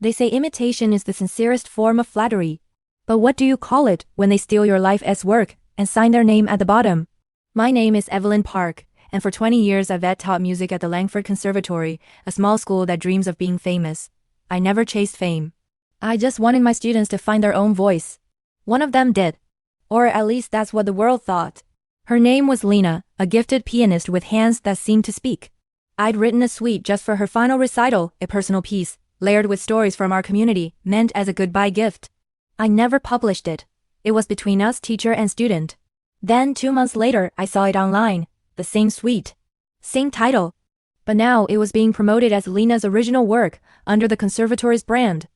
They say imitation is the sincerest form of flattery. But what do you call it when they steal your life's work and sign their name at the bottom? My name is Evelyn Park, and for 20 years I've taught music at the Langford Conservatory, a small school that dreams of being famous. I never chased fame. I just wanted my students to find their own voice. One of them did. Or at least that's what the world thought. Her name was Lena, a gifted pianist with hands that seemed to speak. I'd written a suite just for her final recital, a personal piece, layered with stories from our community, meant as a goodbye gift. I never published it. It was between us, teacher and student. Then 2 months later, I saw it online, the same suite, same title. But now it was being promoted as Lena's original work, under the conservatory's brand.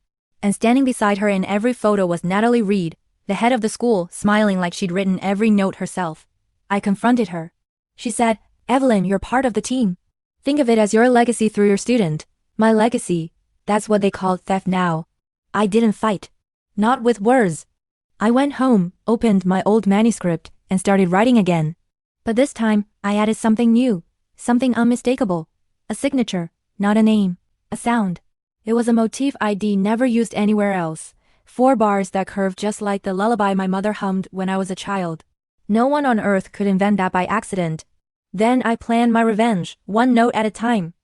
And standing beside her in every photo was Natalie Reed, the head of the school, smiling like she'd written every note herself. I confronted her. She said, "Evelyn, you're part of the team. Think of it as your legacy through your student." My legacy, that's what they call theft now. I didn't fight. Not with words. I went home, opened my old manuscript, and started writing again. But this time, I added something new, something unmistakable. A signature, not a name, a sound. It was a motif I'd never used anywhere else. 4 bars that curved just like the lullaby my mother hummed when I was a child. No one on earth could invent that by accident. Then I planned my revenge, 1 note at a time.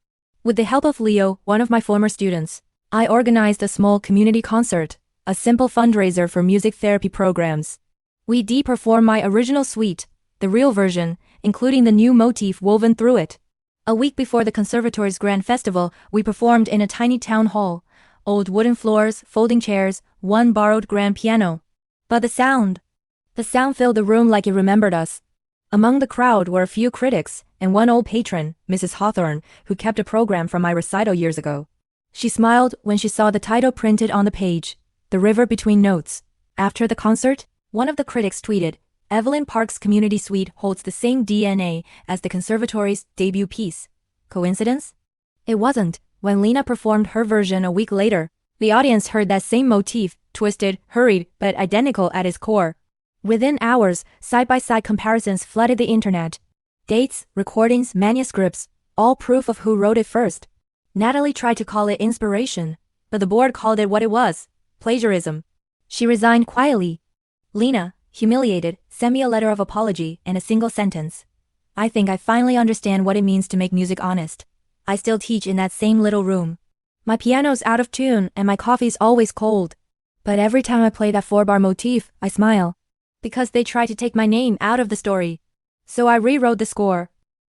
With the help of Leo, one of my former students, I organized a small community concert, a simple fundraiser for music therapy programs. We performed my original suite, the real version, including the new motif woven through it. A week before the conservatory's grand festival, we performed in a tiny town hall. Old wooden floors, folding chairs, 1 borrowed grand piano. But the sound filled the room like it remembered us. Among the crowd were a few critics, and 1 old patron, Mrs. Hawthorne, who kept a program from my recital years ago. She smiled when she saw the title printed on the page, The River Between Notes. After the concert, one of the critics tweeted, "Evelyn Park's community suite holds the same DNA as the conservatory's debut piece." Coincidence? It wasn't. When Lena performed her version a week later, the audience heard that same motif, twisted, hurried, but identical at its core. Within hours, side-by-side comparisons flooded the internet. Dates, recordings, manuscripts, all proof of who wrote it first. Natalie tried to call it inspiration, but the board called it what it was, plagiarism. She resigned quietly. Lena, humiliated, sent me a letter of apology and a single sentence. "I think I finally understand what it means to make music honest. I still teach in that same little room. My piano's out of tune and my coffee's always cold. But every time I play that 4-bar motif, I smile. Because they try to take my name out of the story. So I rewrote the score,